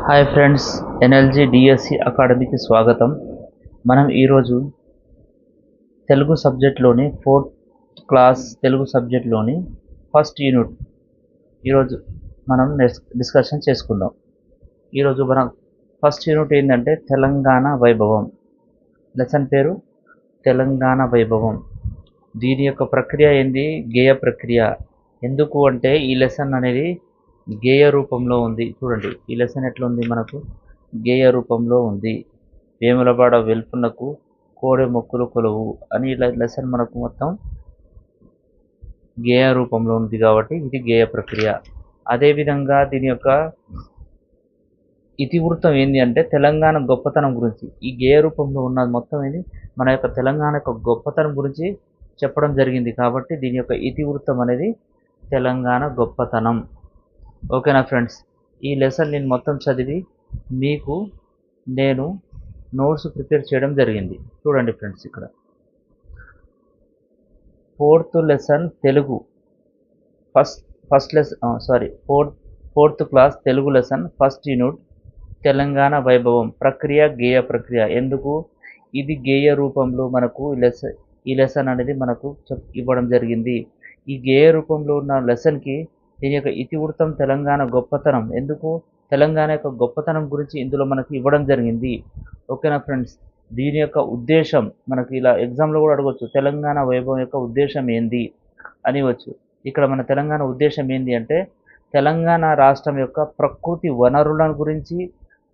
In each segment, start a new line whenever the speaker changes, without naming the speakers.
Hi friends, ఎన్ఎల్జీ DSC అకాడమీకి స్వాగతం. మనం ఈరోజు తెలుగు సబ్జెక్ట్లోని 4th క్లాస్ తెలుగు సబ్జెక్ట్లోని ఫస్ట్ యూనిట్ ఈరోజు మనం డిస్కషన్ చేసుకుందాం. ఈరోజు మనం ఫస్ట్ యూనిట్ ఏంటంటే తెలంగాణ వైభవం. లెసన్ పేరు తెలంగాణ వైభవం. దీని యొక్క ప్రక్రియ ఏంది? గేయ ప్రక్రియ. ఎందుకు అంటే ఈ లెసన్ అనేది గేయ రూపంలో ఉంది. చూడండి, ఈ లెసన్ ఎట్లుంది, మనకు గేయ రూపంలో ఉంది. వేములవాడ వెల్పునకు కోడె మొక్కులు కొలువు అని లెసన్ మనకు మొత్తం గేయ రూపంలో ఉంది కాబట్టి ఇది గేయ ప్రక్రియ. అదేవిధంగా దీని యొక్క ఇతివృత్తం ఏంటి అంటే తెలంగాణ గొప్పతనం గురించి. ఈ గేయ రూపంలో ఉన్నది మొత్తం ఏంది, మన యొక్క తెలంగాణ యొక్క గొప్పతనం గురించి చెప్పడం జరిగింది కాబట్టి దీని యొక్క ఇతివృత్తం అనేది తెలంగాణ గొప్పతనం. ఓకేనా ఫ్రెండ్స్, ఈ లెసన్ నేను మొత్తం చదివి మీకు నేను నోట్స్ ప్రిపేర్ చేయడం జరిగింది. చూడండి ఫ్రెండ్స్, ఇక్కడ 4th lesson Telugu fourth class Telugu lesson first unit Telangana వైభవం. ప్రక్రియ గేయ ప్రక్రియ. ఎందుకు? ఇది గేయ రూపంలో మనకు ఈ లెసన్ అనేది మనకు ఇవ్వడం జరిగింది. ఈ గేయ రూపంలో ఉన్న లెసన్కి దీని యొక్క ఇతివృత్తం తెలంగాణ గొప్పతనం. ఎందుకు? తెలంగాణ యొక్క గొప్పతనం గురించి ఇందులో మనకి ఇవ్వడం జరిగింది. ఓకేనా ఫ్రెండ్స్, దీని యొక్క ఉద్దేశం మనకి ఇలా ఎగ్జామ్లో కూడా అడగవచ్చు. తెలంగాణ వైభవం యొక్క ఉద్దేశం ఏంది అని వచ్చు. ఇక్కడ మన తెలంగాణ ఉద్దేశం ఏంది అంటే తెలంగాణ రాష్ట్రం యొక్క ప్రకృతి వనరుల గురించి,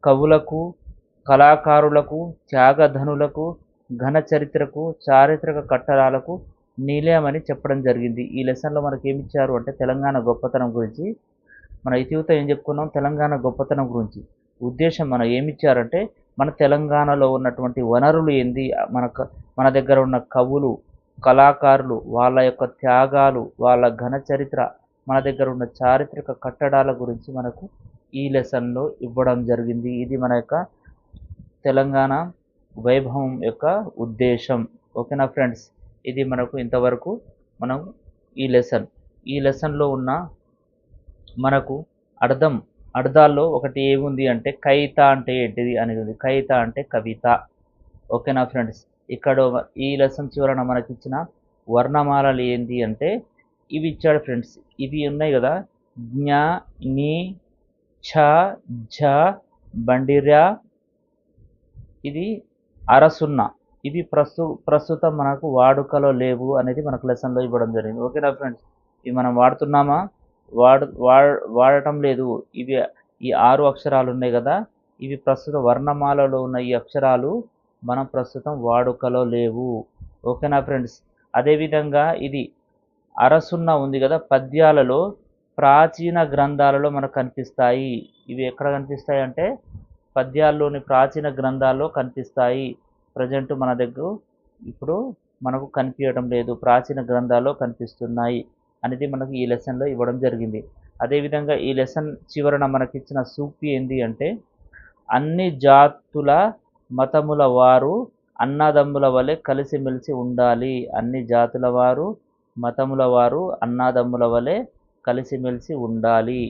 కవులకు, కళాకారులకు, త్యాగధనులకు, ఘన చరిత్రకు, చారిత్రక కట్టడాలకు నిలయమని చెప్పడం జరిగింది. ఈ లెసన్లో మనకి ఏమి ఇచ్చారు అంటే తెలంగాణ గొప్పతనం గురించి. మన ఇతివృత్తం ఏం చెప్పుకున్నాం? తెలంగాణ గొప్పతనం గురించి. ఉద్దేశం మనం ఏమిచ్చారంటే మన తెలంగాణలో ఉన్నటువంటి వనరులు ఏంది, మన దగ్గర ఉన్న కవులు, కళాకారులు, వాళ్ళ యొక్క త్యాగాలు, వాళ్ళ ఘన చరిత్ర, మన దగ్గర ఉన్న చారిత్రక కట్టడాల గురించి మనకు ఈ లెసన్లో ఇవ్వడం జరిగింది. ఇది మన యొక్క తెలంగాణ వైభవం యొక్క ఉద్దేశం. ఓకేనా ఫ్రెండ్స్, ఇది మనకు ఇంతవరకు మనం ఈ లెసన్లో ఉన్న మనకు అర్థాల్లో ఒకటి ఏముంది అంటే కవిత అంటే ఏంటిది అనేది. కవిత అంటే కవిత. ఓకేనా ఫ్రెండ్స్, ఇక్కడ ఈ లెసన్ చివరన మనకి ఇచ్చిన వర్ణమాలలు ఏంటి అంటే ఇవి ఇచ్చాడు ఫ్రెండ్స్. ఇవి ఉన్నాయి కదా, జ్ఞ, ని, ఛ, ఝ, బండిర్యా, ఇది అరసున్న. ఇవి ప్రస్తుతం మనకు వాడుకలో లేవు అనేది మనకు లెసన్లో ఇవ్వడం జరిగింది. ఓకేనా ఫ్రెండ్స్, ఇవి మనం వాడుతున్నామా? వాడటం లేదు. ఇవి ఈ 6 అక్షరాలు ఉన్నాయి కదా, ఇవి ప్రస్తుత వర్ణమాలలో ఉన్న ఈ అక్షరాలు మనం ప్రస్తుతం వాడుకలో లేవు. ఓకేనా ఫ్రెండ్స్, అదేవిధంగా ఇది అరసున్న ఉంది కదా, పద్యాలలో ప్రాచీన గ్రంథాలలో మనకు కనిపిస్తాయి. ఇవి ఎక్కడ కనిపిస్తాయి అంటే పద్యాల్లోని ప్రాచీన గ్రంథాల్లో కనిపిస్తాయి. ప్రజెంట్ మన దగ్గర ఇప్పుడు మనకు కనిపించడం లేదు, ప్రాచీన గ్రంథాల్లో కనిపిస్తున్నాయి అనేది మనకు ఈ లెసన్లో ఇవ్వడం జరిగింది. అదేవిధంగా ఈ లెసన్ చివరన మనకిచ్చిన సూక్తి ఏంటి అంటే అన్ని జాతుల మతముల వారు అన్నదమ్ముల వలె కలిసిమెలిసి ఉండాలి. అన్ని జాతుల వారు, మతముల వారు అన్నదమ్ముల వలె కలిసిమెలిసి ఉండాలి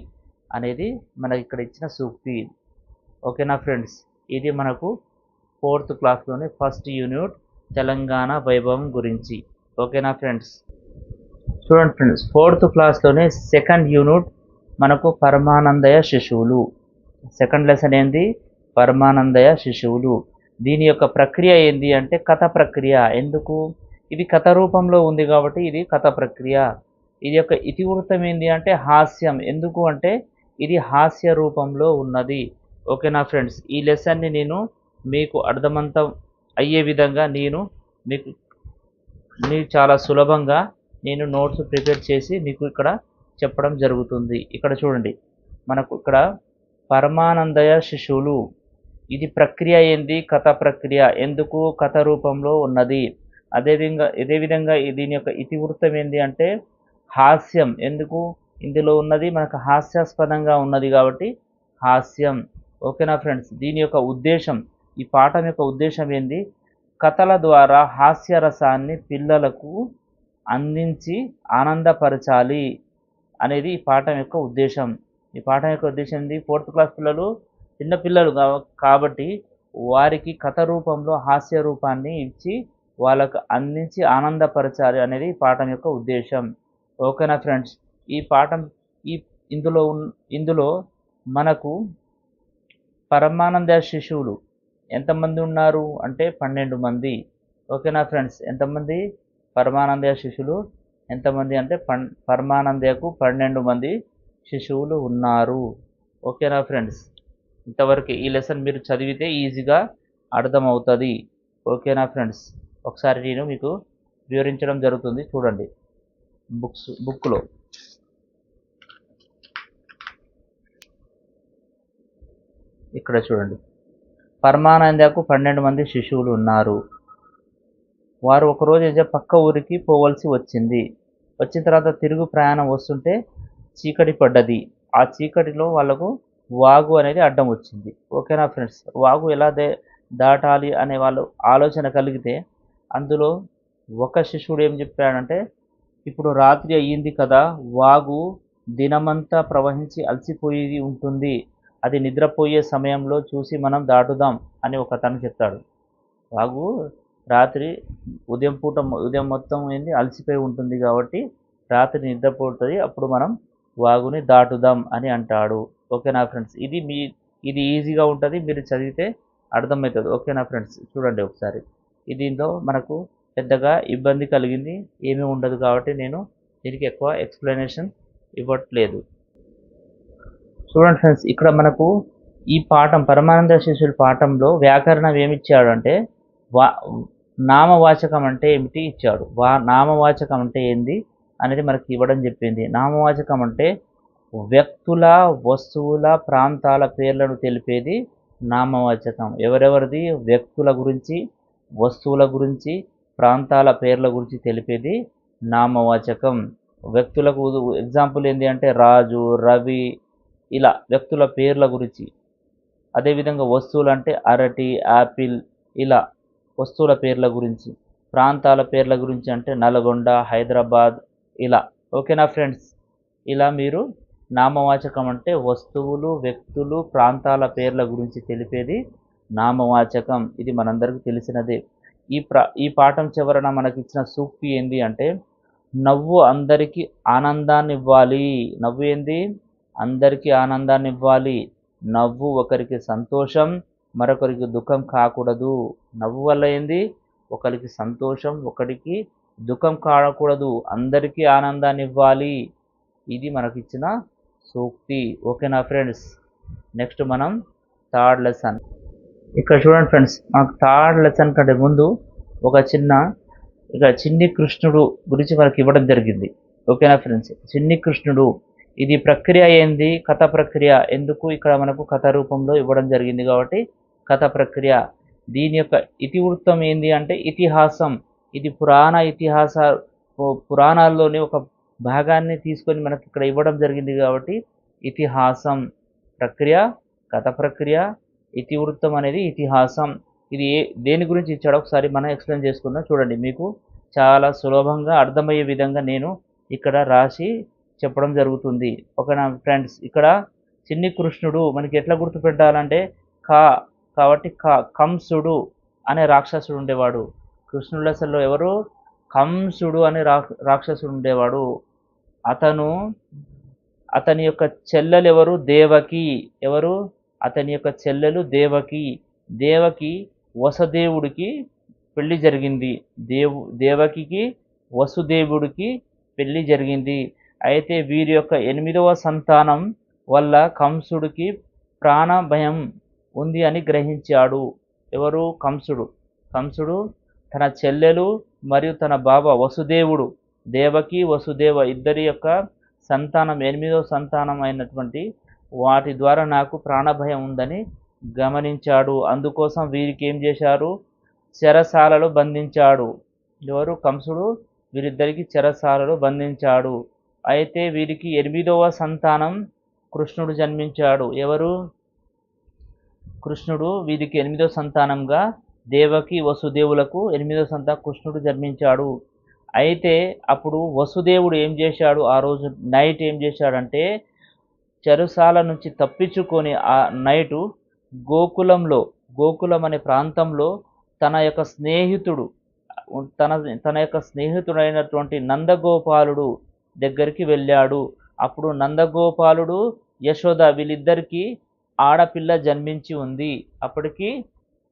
అనేది మనకి ఇక్కడ ఇచ్చిన సూక్తి. ఓకేనా ఫ్రెండ్స్, ఇది మనకు 4th క్లాస్లోని ఫస్ట్ యూనిట్ తెలంగాణ వైభవం గురించి. ఓకేనా ఫ్రెండ్స్, చూడండి ఫ్రెండ్స్, 4th క్లాస్లోని సెకండ్ యూనిట్ మనకు పరమానందయ శిశువులు. సెకండ్ లెసన్ ఏంది? పరమానందయ శిశువులు. దీని యొక్క ప్రక్రియ ఏంది అంటే కథ ప్రక్రియ. ఎందుకు? ఇది కథ రూపంలో ఉంది కాబట్టి ఇది కథ ప్రక్రియ. ఇది యొక్క ఇతివృత్తం ఏంది అంటే హాస్యం. ఎందుకు అంటే ఇది హాస్య రూపంలో ఉన్నది. ఓకేనా ఫ్రెండ్స్, ఈ లెసన్ని నేను మీకు అర్థవంతం అయ్యే విధంగా నేను చాలా సులభంగా నేను నోట్స్ ప్రిపేర్ చేసి మీకు ఇక్కడ చెప్పడం జరుగుతుంది. ఇక్కడ చూడండి, మనకు ఇక్కడ పరమానందయ శిశువులు. ఇది ప్రక్రియ ఏంది? కథ ప్రక్రియ. ఎందుకు? కథ రూపంలో ఉన్నది. అదేవిధంగా దీని యొక్క ఇతివృత్తం ఏంది అంటే హాస్యం. ఎందుకు? ఇందులో ఉన్నది మనకు హాస్యాస్పదంగా ఉన్నది కాబట్టి హాస్యం. ఓకేనా ఫ్రెండ్స్, దీని యొక్క ఉద్దేశం, ఈ పాఠం యొక్క ఉద్దేశం ఏంది? కథల ద్వారా హాస్యరసాన్ని పిల్లలకు అందించి ఆనందపరచాలి అనేది ఈ పాఠం యొక్క ఉద్దేశం. ఈ పాఠం యొక్క ఉద్దేశం ఏంది? 4th క్లాస్ పిల్లలు చిన్నపిల్లలు కాబట్టి వారికి కథ రూపంలో హాస్య రూపాన్ని ఇచ్చి వాళ్ళకు అందించి ఆనందపరచాలి అనేది ఈ పాఠం యొక్క ఉద్దేశం. ఓకేనా ఫ్రెండ్స్? ఈ పాఠం ఈ ఇందులో మనకు పరమానంద శిశువులు ఎంతమంది ఉన్నారు అంటే 12 మంది. ఓకేనా ఫ్రెండ్స్? ఎంతమంది పరమానంద శిశువులు ఎంతమంది అంటే పరమానందకు 12 మంది శిశువులు ఉన్నారు. ఓకేనా ఫ్రెండ్స్? ఇంతవరకు ఈ లెసన్ మీరు చదివితే ఈజీగా అర్థమవుతుంది. ఓకేనా ఫ్రెండ్స్? ఒకసారి నేను మీకు వివరించడం జరుగుతుంది, చూడండి బుక్లో. ఇక్కడ చూడండి, పరమానందకు 12 మంది శిశువులు ఉన్నారు. వారు ఒకరోజు పక్క ఊరికి పోవలసి వచ్చింది. వచ్చిన తర్వాత తిరుగు ప్రయాణం వస్తుంటే చీకటి పడ్డది. ఆ చీకటిలో వాళ్ళకు వాగు అనేది అడ్డం వచ్చింది. ఓకేనా ఫ్రెండ్స్? వాగు ఎలా దాటాలి అనే వాళ్ళు ఆలోచన కలిగితే అందులో ఒక శిశువుడు ఏం చెప్పాడంటే, ఇప్పుడు రాత్రి అయ్యింది కదా, వాగు దినమంతా ప్రవహించి అలసిపోయి ఉంటుంది, అది నిద్రపోయే సమయంలో చూసి మనం దాటుదాం అని ఒక అతను చెప్తాడు. వాగు రాత్రి ఉదయం మొత్తం ఏంది అలసిపోయి ఉంటుంది కాబట్టి రాత్రి నిద్రపోతుంది, అప్పుడు మనం వాగుని దాటుదాం అని అంటాడు. ఓకేనా ఫ్రెండ్స్? ఇది ఈజీగా ఉంటుంది, మీరు చదివితే అర్థమవుతుంది. ఓకేనా ఫ్రెండ్స్? చూడండి ఒకసారి. దీంతో మనకు పెద్దగా ఇబ్బంది కలిగింది ఏమీ ఉండదు కాబట్టి నేను దీనికి ఎక్కువ ఎక్స్ప్లెనేషన్ ఇవ్వట్లేదు. చూడండి ఫ్రెండ్స్, ఇక్కడ మనకు ఈ పాఠం పరమానంద శిశువుల పాఠంలో వ్యాకరణం ఏమిచ్చాడు అంటే నామవాచకం అంటే ఏమిటి ఇచ్చాడు. నామవాచకం అంటే ఏంది అనేది మనకి ఇవ్వడం చెప్పింది. నామవాచకం అంటే వ్యక్తుల, వస్తువుల, ప్రాంతాల పేర్లను తెలిపేది నామవాచకం. ఎవరెవరిది? వ్యక్తుల గురించి, వస్తువుల గురించి, ప్రాంతాల పేర్ల గురించి తెలిపేది నామవాచకం. వ్యక్తులకు ఎగ్జాంపుల్ ఏంటి అంటే రాజు, రవి, ఇలా వ్యక్తుల పేర్ల గురించి. అదేవిధంగా వస్తువులు అంటే అరటి, యాపిల్, ఇలా వస్తువుల పేర్ల గురించి. ప్రాంతాల పేర్ల గురించి అంటే నల్గొండ, హైదరాబాద్, ఇలా. ఓకేనా ఫ్రెండ్స్? ఇలా మీరు నామవాచకం అంటే వస్తువులు, వ్యక్తులు, ప్రాంతాల పేర్ల గురించి తెలిపేది నామవాచకం. ఇది మనందరికీ తెలిసినదే. ఈ పాఠం చివరన మనకి ఇచ్చిన సూక్తి ఏంది అంటే, నవ్వు అందరికీ ఆనందాన్ని ఇవ్వాలి. నవ్వు ఏంది? అందరికీ ఆనందాన్ని ఇవ్వాలి. నవ్వు ఒకరికి సంతోషం, మరొకరికి దుఃఖం కాకూడదు. నవ్వు వల్ల ఏంది? ఒకరికి సంతోషం, ఒకరికి దుఃఖం కాకూడదు. అందరికీ ఆనందాన్ని ఇవ్వాలి. ఇది మనకిచ్చిన సూక్తి. ఓకేనా ఫ్రెండ్స్? నెక్స్ట్ మనం థర్డ్ లెసన్. ఇక్కడ చూడండి ఫ్రెండ్స్, మనకు థర్డ్ లెసన్ కంటే ముందు ఒక చిన్ని కృష్ణుడు గురించి మనకి ఇవ్వడం జరిగింది. ఓకేనా ఫ్రెండ్స్? చిన్ని కృష్ణుడు, ఇది ప్రక్రియ ఏంది? కథ ప్రక్రియ. ఎందుకు ఇక్కడ మనకు కథ రూపంలో ఇవ్వడం జరిగింది కాబట్టి కథ ప్రక్రియ. దీని యొక్క ఇతివృత్తం ఏంది అంటే ఇతిహాసం. ఇది పురాణాల్లోని ఒక భాగాన్ని తీసుకొని మనకి ఇక్కడ ఇవ్వడం జరిగింది కాబట్టి ఇతిహాసం. ప్రక్రియ కథ ప్రక్రియ, ఇతివృత్తం అనేది ఇతిహాసం. ఇది దేని గురించి ఇచ్చాడో ఒకసారి మనం ఎక్స్ప్లెయిన్ చేసుకుందాం. చూడండి, మీకు చాలా సులభంగా అర్థమయ్యే విధంగా నేను ఇక్కడ రాసి చెప్పడం జరుగుతుంది. ఓకేనా ఫ్రెండ్స్? ఇక్కడ చిన్ని కృష్ణుడు మనకి ఎట్లా గుర్తుపెట్టాలంటే కాబట్టి కంసుడు అనే రాక్షసుడు ఉండేవాడు. కృష్ణుడు అసలు ఎవరు? కంసుడు అనే రాక్షసుడు ఉండేవాడు. అతని యొక్క చెల్లెలు ఎవరు? దేవకి. ఎవరు? అతని యొక్క చెల్లెలు దేవకి. దేవకి వసుదేవుడికి పెళ్లి జరిగింది. దేవకికి వసుదేవుడికి పెళ్లి జరిగింది. అయితే వీరి యొక్క 8వ సంతానం వల్ల కంసుడికి ప్రాణ భయం ఉంది అని గ్రహించాడు. ఎవరు? కంసుడు. కంసుడు తన చెల్లెలు మరియు తన బావ వసుదేవుడు, దేవకి వసుదేవ ఇద్దరి యొక్క సంతానం 8వ సంతానం అయినటువంటి వాటి ద్వారా నాకు ప్రాణభయం ఉందని గమనించాడు. అందుకోసం వీరికి ఏం చేశారు? చెరసాలలో బంధించాడు. ఎవరు? కంసుడు వీరిద్దరికి చెరసాలలో బంధించాడు. అయితే వీరికి 8వ సంతానం కృష్ణుడు జన్మించాడు. ఎవరు? కృష్ణుడు. వీరికి 8వ సంతానంగా దేవకి వసుదేవులకు 8వ సంతానం కృష్ణుడు జన్మించాడు. అయితే అప్పుడు వసుదేవుడు ఏం చేశాడు? ఆ రోజు నైట్ ఏం చేశాడంటే చెరసాల నుంచి తప్పించుకొని ఆ నైటు గోకులంలో, గోకులం అనే ప్రాంతంలో తన యొక్క స్నేహితుడు తన తన యొక్క స్నేహితుడైనటువంటి నందగోపాలుడు దగ్గరికి వెళ్ళాడు. అప్పుడు నందగోపాలుడు, యశోద వీళ్ళిద్దరికీ ఆడపిల్ల జన్మించి ఉంది. అప్పటికి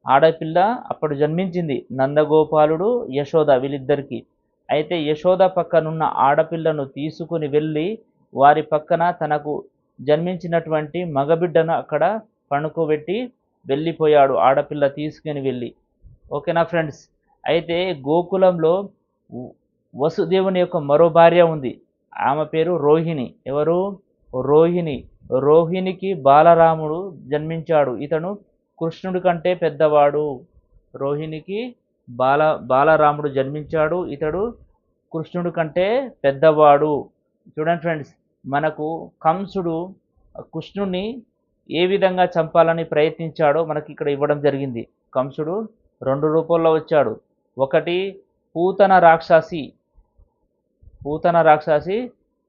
ఆడపిల్ల అప్పుడు జన్మించింది నందగోపాలుడు, యశోద వీళ్ళిద్దరికీ. అయితే యశోద పక్కనున్న ఆడపిల్లను తీసుకుని వెళ్ళి వారి పక్కన తనకు జన్మించినటువంటి మగబిడ్డను అక్కడ పడుకోబెట్టి వెళ్ళిపోయాడు, ఆడపిల్ల తీసుకుని వెళ్ళి. ఓకేనా ఫ్రెండ్స్. అయితే గోకులంలో వసుదేవుని యొక్క మరో భార్య ఉంది. ఆమె పేరు రోహిణి. ఎవరు? రోహిణి. రోహిణికి బాలరాముడు జన్మించాడు. ఇతను కృష్ణుడి కంటే పెద్దవాడు. రోహిణికి బాలరాముడు జన్మించాడు. ఇతడు కృష్ణుడి కంటే పెద్దవాడు. చూడండి ఫ్రెండ్స్, మనకు కంసుడు కృష్ణుడిని ఏ విధంగా చంపాలని ప్రయత్నించాడో మనకి ఇక్కడ ఇవ్వడం జరిగింది. కంసుడు 2 రూపాల్లో వచ్చాడు. ఒకటి పూతన రాక్షసి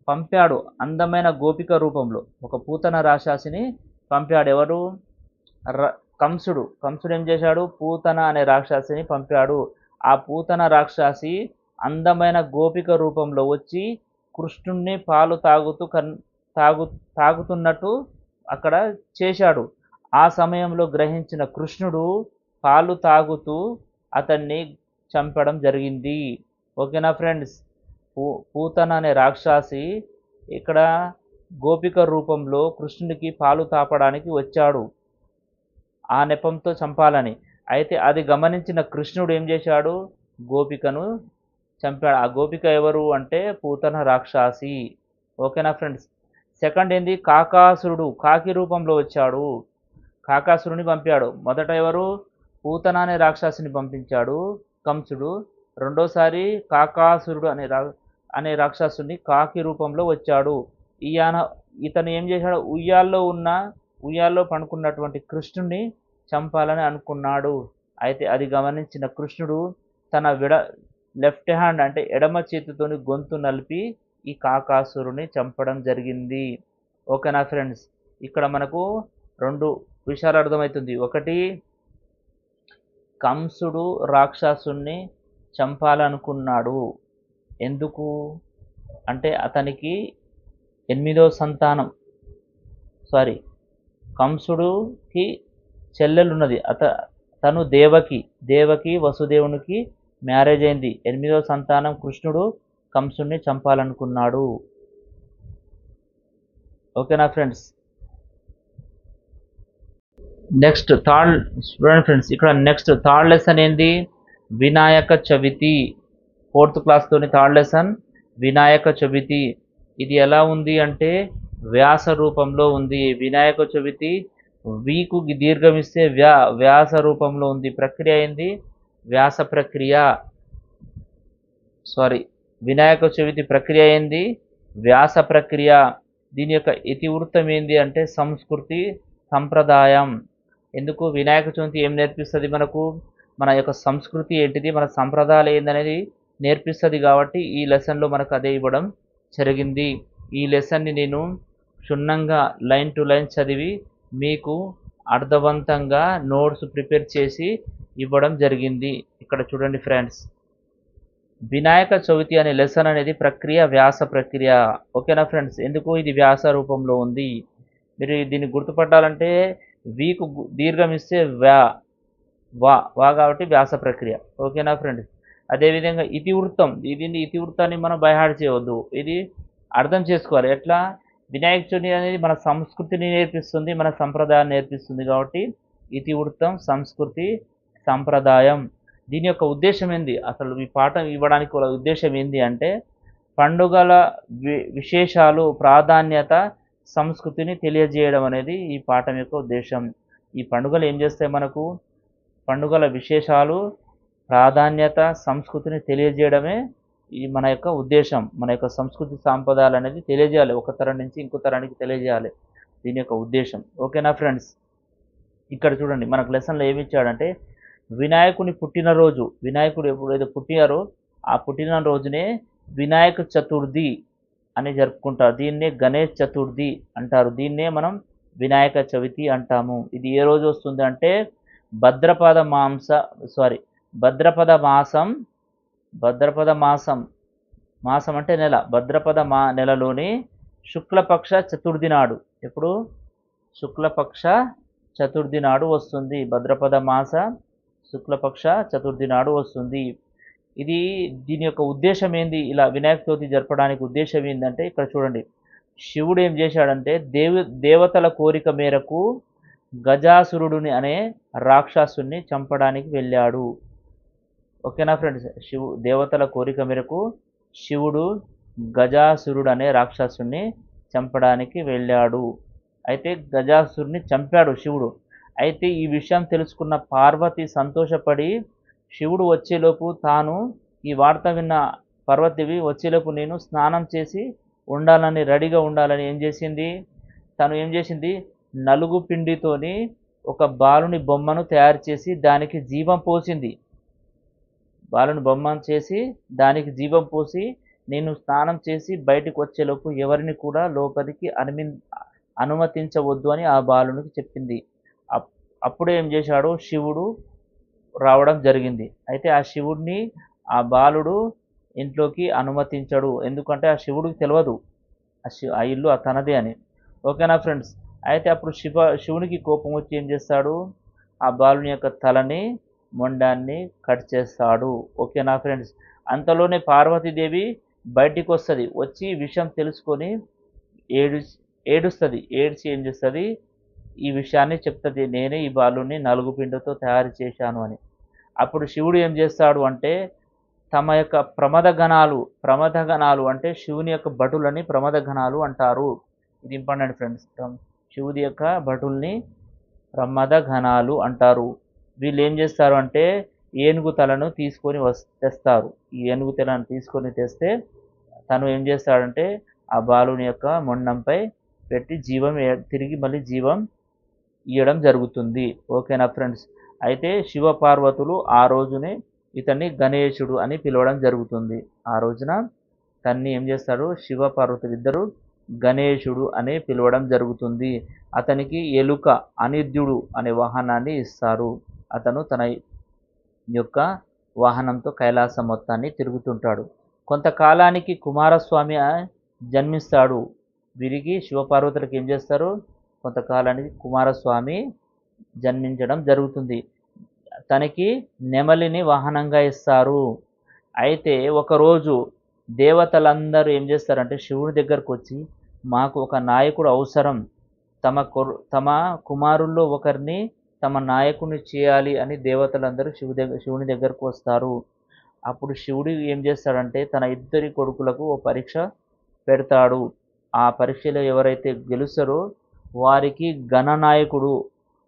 పంపాడు అందమైన గోపిక రూపంలో. ఒక పూతన రాక్షసిని పంపాడు. ఎవరు? కంసుడు. కంసుడు ఏం చేశాడు? పూతన అనే రాక్షసిని పంపాడు. ఆ పూతన రాక్షసి అందమైన గోపిక రూపంలో వచ్చి కృష్ణుణ్ణి పాలు తాగుతున్నట్టు అక్కడ చేశాడు. ఆ సమయంలో గ్రహించిన కృష్ణుడు పాలు తాగుతూ అతన్ని చంపడం జరిగింది. ఓకేనా ఫ్రెండ్స్. పూతన అనే రాక్షసి ఇక్కడ గోపిక రూపంలో కృష్ణుడికి పాలు తాపడానికి వచ్చాడు, ఆ నెపంతో చంపాలని. అయితే అది గమనించిన కృష్ణుడు ఏం చేశాడు? గోపికను చంపాడు. ఆ గోపిక ఎవరు అంటే పూతన రాక్షసి. ఓకేనా ఫ్రెండ్స్. సెకండ్ ఏంది? కాకాసురుడు కాకి రూపంలో వచ్చాడు. కాకాసురుని పంపాడు. మొదట ఎవరు? పూతన అనే రాక్షసిని పంపించాడు కంసుడు. రెండోసారి కాకాసురుడు అనే రాక్షసుని కాకి రూపంలో వచ్చాడు. ఇతను ఏం చేశాడు? ఉయ్యాల్లో పడుకున్నటువంటి కృష్ణుని చంపాలని అనుకున్నాడు. అయితే అది గమనించిన కృష్ణుడు తన లెఫ్ట్ హ్యాండ్ అంటే ఎడమ చేతితోని గొంతు నలిపి ఈ కాకాసురుని చంపడం జరిగింది. ఓకేనా ఫ్రెండ్స్. ఇక్కడ మనకు 2 విషయాలు అర్థమవుతుంది. ఒకటి, కంసుడు రాక్షసుని చంపాలనుకున్నాడు. ఎందుకు అంటే అతనికి 8వ సంతానం, కంసుడుకి చెల్లెలున్నది. తను దేవకి వసుదేవునికి మ్యారేజ్ అయింది. 8వ సంతానం కృష్ణుడు కంసుడిని చంపాలనుకున్నాడు. ఓకేనా ఫ్రెండ్స్. నెక్స్ట్ చూడండి ఫ్రెండ్స్, ఇక్కడ నెక్స్ట్ థర్డ్ లెసన్ ఏంది? వినాయక చవితి. 4th క్లాస్తోని థర్డ్ లెసన్ వినాయక చవితి. ఇది ఎలా ఉంది అంటే వ్యాస రూపంలో ఉంది. వినాయక చవితి వీకు దీర్ఘమిస్తే వ్యాస రూపంలో ఉంది. ప్రక్రియ ఏంది? వ్యాస ప్రక్రియ. వినాయక చవితి ప్రక్రియ ఏంది? వ్యాస ప్రక్రియ. దీని యొక్క ఇతివృత్తం ఏంది అంటే సంస్కృతి సంప్రదాయం. ఎందుకు? వినాయక చవితి ఏం నేర్పిస్తుంది మనకు? మన యొక్క సంస్కృతి ఏంటిది, మన సంప్రదాయాలు ఏందనేది నేర్పిస్తుంది. కాబట్టి ఈ లెసన్లో మనకు అదే ఇవ్వడం జరిగింది. ఈ లెసన్ని నేను క్షుణ్ణంగా లైన్ టు లైన్ చదివి మీకు అర్థవంతంగా నోట్స్ ప్రిపేర్ చేసి ఇవ్వడం జరిగింది. ఇక్కడ చూడండి ఫ్రెండ్స్, వినాయక చవితి అనే లెసన్ అనేది ప్రక్రియ వ్యాస ప్రక్రియ. ఓకేనా ఫ్రెండ్స్. ఎందుకు ఇది వ్యాస రూపంలో ఉంది? మీరు దీన్ని గుర్తుపట్టాలంటే వీకు దీర్ఘమిస్తే వా కాబట్టి వ్యాస ప్రక్రియ. ఓకేనా ఫ్రెండ్స్. అదేవిధంగా ఇతివృత్తాన్ని మనం బైహార్ట్ చేయవద్దు. ఇది అర్థం చేసుకోవాలి. ఎట్లా? వినాయక చవితి అనేది మన సంస్కృతిని నేర్పిస్తుంది, మన సంప్రదాయాన్ని నేర్పిస్తుంది. కాబట్టి ఇతివృత్తం, సంస్కృతి, సంప్రదాయం. దీని యొక్క ఉద్దేశం ఏంది? అసలు ఈ పాఠం ఇవ్వడానికి ఉద్దేశం ఏంది అంటే పండుగల విశేషాలు, ప్రాధాన్యత, సంస్కృతిని తెలియజేయడం అనేది ఈ పాఠం యొక్క ఉద్దేశం. ఈ పండుగలు ఏం చేస్తాయి? మనకు పండుగల విశేషాలు, ప్రాధాన్యత, సంస్కృతిని తెలియజేయడమే ఈ మన యొక్క ఉద్దేశం. మన యొక్క సంస్కృతి సాంప్రదాయాలు అనేది తెలియజేయాలి, ఒక తరం నుంచి ఇంకో తరానికి తెలియజేయాలి. దీని యొక్క ఉద్దేశం. ఓకేనా ఫ్రెండ్స్. ఇక్కడ చూడండి, మనకు లెసన్లో ఏమి ఇచ్చాడంటే వినాయకుని పుట్టినరోజు, వినాయకుడు ఎప్పుడైతే పుట్టారో ఆ పుట్టినరోజునే వినాయక చతుర్థి అని జరుపుకుంటారు. దీన్నే గణేష్ చతుర్థి అంటారు. దీన్నే మనం వినాయక చవితి అంటాము. ఇది ఏ రోజు వస్తుంది అంటే భద్రపద మాంస సారీ భద్రపద మాసం భద్రపద మాసం మాసం అంటే నెల. భద్రపద నెలలోని శుక్లపక్ష చతుర్థి నాడు. ఎప్పుడు? శుక్లపక్ష చతుర్థి నాడు వస్తుంది. భద్రపద మాస శుక్లపక్ష చతుర్థి నాడు వస్తుంది. దీని యొక్క ఉద్దేశం ఏంది? ఇలా వినాయక చవితి జరపడానికి ఉద్దేశం ఏంటంటే ఇక్కడ చూడండి. శివుడు ఏం చేశాడంటే దేవతల కోరిక మేరకు గజాసురుడుని అనే రాక్షసుని చంపడానికి వెళ్ళాడు. ఓకేనా ఫ్రెండ్స్? దేవతల కోరిక మేరకు శివుడు గజాసురుడు అనే రాక్షసుని చంపడానికి వెళ్ళాడు. అయితే గజాసురుని చంపాడు శివుడు. అయితే ఈ విషయం తెలుసుకున్న పార్వతి సంతోషపడి శివుడు వచ్చేలోపు తాను ఈ వార్త విన్న పార్వతివి వచ్చేలోపు నేను స్నానం చేసి ఉండాలని రెడీగా ఉండాలని తను ఏం చేసింది నలుగు పిండితోని ఒక బాలుని బొమ్మను తయారు చేసి దానికి జీవం పోసింది. బాలుని బొమ్మను చేసి దానికి జీవం పోసి నేను స్నానం చేసి బయటకు వచ్చేలోపు ఎవరిని కూడా లోపలికి అనుమతించవద్దు అని ఆ బాలునికి చెప్పింది. అప్పుడే ఏం చేశాడు శివుడు రావడం జరిగింది. అయితే ఆ శివుడిని ఆ బాలుడు ఇంట్లోకి అనుమతించడు. ఎందుకంటే ఆ శివుడికి తెలియదు ఆ ఇల్లు తనదే అని. ఓకేనా ఫ్రెండ్స్? అయితే అప్పుడు శివునికి కోపం వచ్చి ఏం చేస్తాడు? ఆ బాలుని యొక్క తలని మొండాన్ని కట్ చేస్తాడు. ఓకేనా ఫ్రెండ్స్? అంతలోనే పార్వతీదేవి బయటికి వస్తుంది. వచ్చి విషయం తెలుసుకొని ఏడుస్తుంది. ఏడ్చి ఏం చేస్తుంది? ఈ విషయాన్ని చెప్తుంది, నేనే ఈ బాలుని నలుగు పిండితో తయారు చేశాను అని. అప్పుడు శివుడు ఏం చేస్తాడు అంటే తమ యొక్క ప్రమథగణాలు అంటే శివుని యొక్క భటులని ప్రమథగణాలు అంటారు. ఇది ఇంపార్టెంట్ ఫ్రెండ్స్. శివుడి యొక్క భటుల్ని ప్రమథగణాలు అంటారు. వీళ్ళు ఏం చేస్తారు అంటే ఏనుగు తలను తీసుకొని తెస్తారు. ఈ ఏనుగు తలను తీసుకొని తెస్తే తను ఏం చేస్తాడంటే ఆ బాలుని యొక్క మొండంపై పెట్టి తిరిగి మళ్ళీ జీవం ఇవ్వడం జరుగుతుంది. ఓకేనా ఫ్రెండ్స్? అయితే శివపార్వతులు ఆ రోజునే ఇతన్ని గణేశుడు అని పిలవడం జరుగుతుంది. ఆ రోజున తన్ని ఏం చేస్తారు? శివపార్వతులు ఇద్దరు గణేశుడు అని పిలవడం జరుగుతుంది. అతనికి ఎలుక అనిద్యుడు అనే వాహనాన్ని ఇస్తారు. అతను తన యొక్క వాహనంతో కైలాసం మొత్తాన్ని తిరుగుతుంటాడు. కొంతకాలానికి కుమారస్వామి జన్మిస్తాడు. వీరికి శివపార్వతులకు ఏం చేస్తారు? కొంతకాలానికి కుమారస్వామి జన్మించడం జరుగుతుంది. తనకి నెమలిని వాహనంగా ఇస్తారు. అయితే ఒకరోజు దేవతలందరూ ఏం చేస్తారంటే శివుడి దగ్గరకు వచ్చి మాకు ఒక నాయకుడు అవసరం, తమ కుమారుల్లో ఒకరిని తమ నాయకుని చేయాలి అని దేవతలందరూ శివుని దగ్గరకు వస్తారు. అప్పుడు శివుడు ఏం చేస్తాడంటే తన ఇద్దరి కొడుకులకు ఓ పరీక్ష పెడతాడు. ఆ పరీక్షలో ఎవరైతే గెలుస్తారో వారికి గణనాయకుడు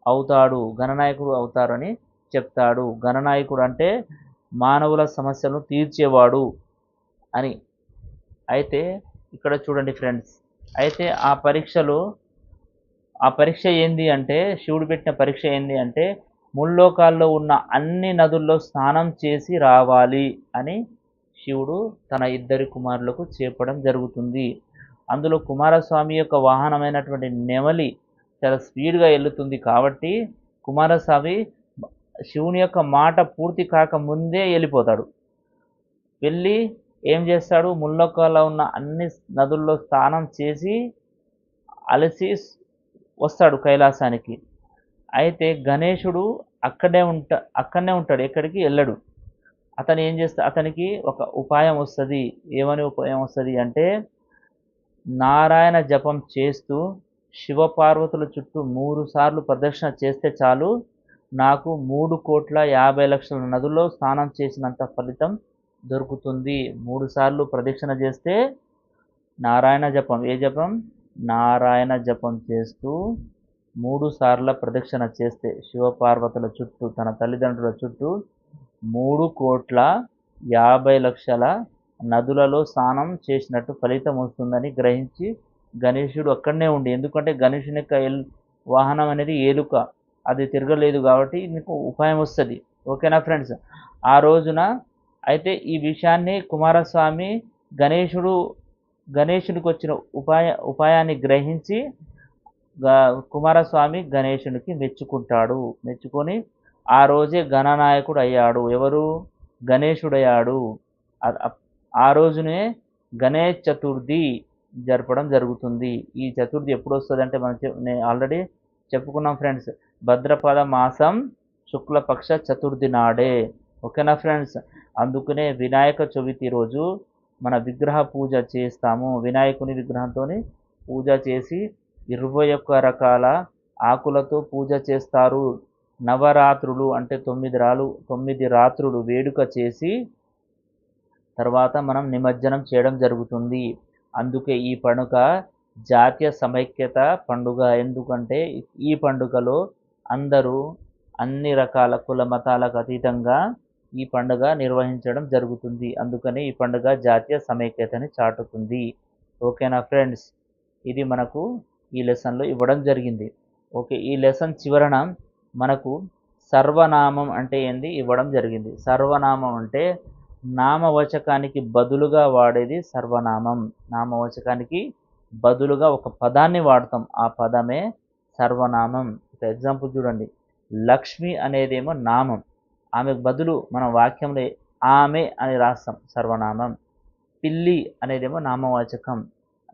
అవుతారని చెప్తాడు. గణనాయకుడు అంటే మానవుల సమస్యలను తీర్చేవాడు అని. అయితే ఇక్కడ చూడండి ఫ్రెండ్స్. అయితే ఆ పరీక్ష ఏంది అంటే శివుడు పెట్టిన పరీక్ష ఏంది అంటే ముల్లోకాల్లో ఉన్న అన్ని నదుల్లో స్నానం చేసి రావాలి అని శివుడు తన ఇద్దరి కుమారులకు చెప్పడం జరుగుతుంది. అందులో కుమారస్వామి యొక్క వాహనమైనటువంటి నెమలి చాలా స్పీడ్గా వెళ్తుంది కాబట్టి కుమారస్వామి శివుని యొక్క మాట పూర్తి కాక ముందే వెళ్ళిపోతాడు. వెళ్ళి ఏం చేస్తాడు? ముల్లోకాల్లో ఉన్న అన్ని నదుల్లో స్నానం చేసి అలసి వస్తాడు కైలాసానికి. అయితే గణేశుడు అక్కడనే ఉంటాడు, ఎక్కడికి వెళ్ళడు. అతనికి ఒక ఉపాయం వస్తుంది. ఏమని ఉపాయం వస్తుంది అంటే నారాయణ జపం చేస్తూ శివపార్వతుల చుట్టూ 3 సార్లు ప్రదక్షిణ చేస్తే చాలు, నాకు 3,50,00,000 నదుల్లో స్నానం చేసినంత ఫలితం దొరుకుతుంది. 3 సార్లు ప్రదక్షిణ చేస్తే నారాయణ జపం, ఏ జపం? నారాయణ జపం చేస్తూ 3 సార్ల ప్రదక్షిణ చేస్తే శివపార్వతుల చుట్టూ, తన తల్లిదండ్రుల చుట్టూ 3,50,00,000 నదులలో స్నానం చేసినట్టు ఫలితం వస్తుందని గ్రహించి గణేశుడు అక్కడనే ఉండి, ఎందుకంటే గణేశుని యొక్క వాహనం అనేది ఏలుక, అది తిరగలేదు కాబట్టి మీకు ఉపాయం వస్తుంది. ఓకేనా ఫ్రెండ్స్? ఆ రోజున అయితే ఈ విషయాన్ని కుమారస్వామి గణేశుడికి వచ్చిన ఉపాయాన్ని గ్రహించి కుమారస్వామి గణేశునికి మెచ్చుకుంటాడు. మెచ్చుకొని ఆ రోజే గణనాయకుడు అయ్యాడు. ఎవరు? గణేశుడయ్యాడు. ఆ రోజునే గణేష్ చతుర్థి జరపడం జరుగుతుంది. ఈ చతుర్థి ఎప్పుడు వస్తుందంటే నేను ఆల్రెడీ చెప్పుకున్నాం ఫ్రెండ్స్, భద్రపద మాసం శుక్లపక్ష చతుర్థి నాడే. ఓకేనా ఫ్రెండ్స్? అందుకనే వినాయక చవితి రోజు మన విగ్రహ పూజ చేస్తాము. వినాయకుని విగ్రహంతో పూజ చేసి 21 రకాల ఆకులతో పూజ చేస్తారు. నవరాత్రులు అంటే 9 రాత్రులు వేడుక చేసి తర్వాత మనం నిమజ్జనం చేయడం జరుగుతుంది. అందుకే ఈ పండుగ జాతీయ సమైక్యత పండుగ. ఎందుకంటే ఈ పండుగలో అందరూ అన్ని రకాల కుల మతాలకు అతీతంగా ఈ పండుగ నిర్వహించడం జరుగుతుంది. అందుకని ఈ పండుగ జాతీయ సమైక్యతని చాటుతుంది. ఓకేనా ఫ్రెండ్స్? ఇది మనకు ఈ లెసన్లో ఇవ్వడం జరిగింది. ఓకే, ఈ లెసన్ చివరన మనకు సర్వనామం అంటే ఏంది ఇవ్వడం జరిగింది. సర్వనామం అంటే నామవాచకానికి బదులుగా వాడేది సర్వనామం. నామవాచకానికి బదులుగా ఒక పదాన్ని వాడతాం, ఆ పదమే సర్వనామం. ఒక ఎగ్జాంపుల్ చూడండి, లక్ష్మి అనేదేమో నామం, ఆమెకు బదులు మనం వాక్యంలో ఆమె అని రాస్తాం, సర్వనామం. పిల్లి అనేదేమో నామవాచకం,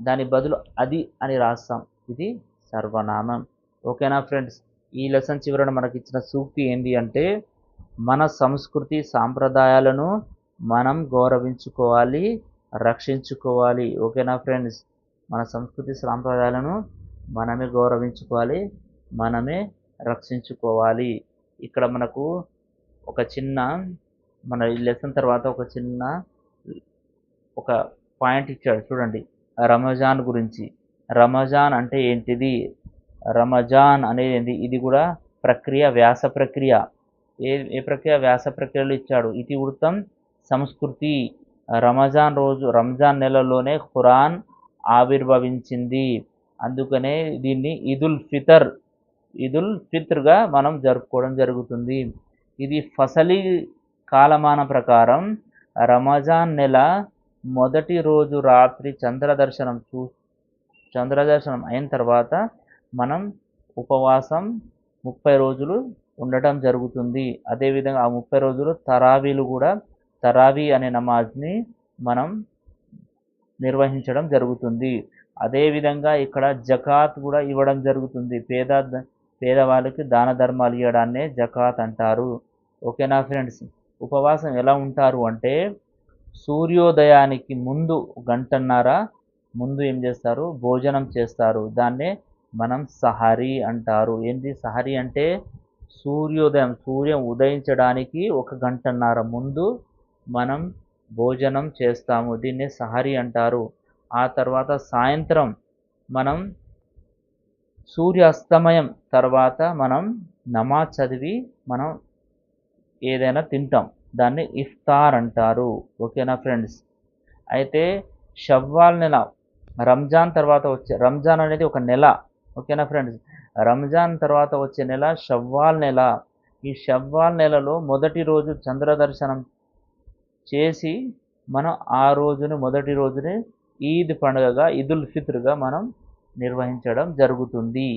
దాని బదులు అది అని రాస్తాం, ఇది సర్వనామం. ఓకేనా ఫ్రెండ్స్? ఈ లెసన్ చివరన మనకి ఇచ్చిన సూక్తి ఏంటి అంటే, మన సంస్కృతి సాంప్రదాయాలను మనం గౌరవించుకోవాలి, రక్షించుకోవాలి. ఓకేనా ఫ్రెండ్స్? మన సంస్కృతి సాంప్రదాయాలను మనమే గౌరవించుకోవాలి, మనమే రక్షించుకోవాలి. ఇక్కడ మనకు ఒక చిన్న, మన ఈ లెసన్ తర్వాత ఒక పాయింట్ ఇచ్చాడు చూడండి, రమజాన్ గురించి. రమజాన్ అంటే ఏంటిది? రమజాన్ అనేది ఇది కూడా ప్రక్రియ, వ్యాస ప్రక్రియ. ఏ ప్రక్రియ? వ్యాస ప్రక్రియలో ఇచ్చాడు. ఇతివృత్తం, సంస్కృతి. రంజాన్ నెలలోనే ఖురాన్ ఆవిర్భవించింది. అందుకనే దీన్ని ఈదుల్ ఫిత్ర్గా మనం జరుపుకోవడం జరుగుతుంది. ఇది ఫసలీ కాలమాన ప్రకారం రమజాన్ నెల మొదటి రోజు రాత్రి చంద్రదర్శనం అయిన తర్వాత మనం ఉపవాసం 30 రోజులు ఉండటం జరుగుతుంది. అదేవిధంగా ఆ 30 రోజులు తరావీ అనే నమాజ్ని మనం నిర్వహించడం జరుగుతుంది. అదేవిధంగా ఇక్కడ జకాత్ కూడా ఇవ్వడం జరుగుతుంది. పేదవాళ్ళకి దాన ధర్మాలు ఇవ్వడాన్నే జకాత్ అంటారు. ఓకేనా ఫ్రెండ్స్? ఉపవాసం ఎలా ఉంటారు అంటే, సూర్యోదయానికి ముందు 1.5 గంట ముందు ఏం చేస్తారు? భోజనం చేస్తారు. దాన్నే మనం సహరీ అంటారు. ఏంటి సహరీ అంటే? సూర్యం ఉదయించడానికి 1.5 గంట ముందు మనం భోజనం చేస్తాము, దీన్ని సహరీ అంటారు. ఆ తర్వాత సాయంత్రం మనం సూర్యాస్తమయం తర్వాత మనం నమాజ్ చదివి మనం ఏదైనా తింటాం, దాన్ని ఇఫ్తార్ అంటారు. ఓకేనా ఫ్రెండ్స్? అయితే షవ్వాల్ నెల, రంజాన్ తర్వాత వచ్చే, రంజాన్ అనేది ఒక నెల. ఓకేనా ఫ్రెండ్స్? రంజాన్ తర్వాత వచ్చే నెల షవ్వాల్ నెల. ఈ షవ్వాల్ నెలలో మొదటి రోజు చంద్రదర్శనం చేసి మనం ఆ మొదటి రోజుని ఈద్ పండుగగా, ఈదుల్ ఫిత్ర్గా మనం నిర్వహించడం జరుగుతుంది.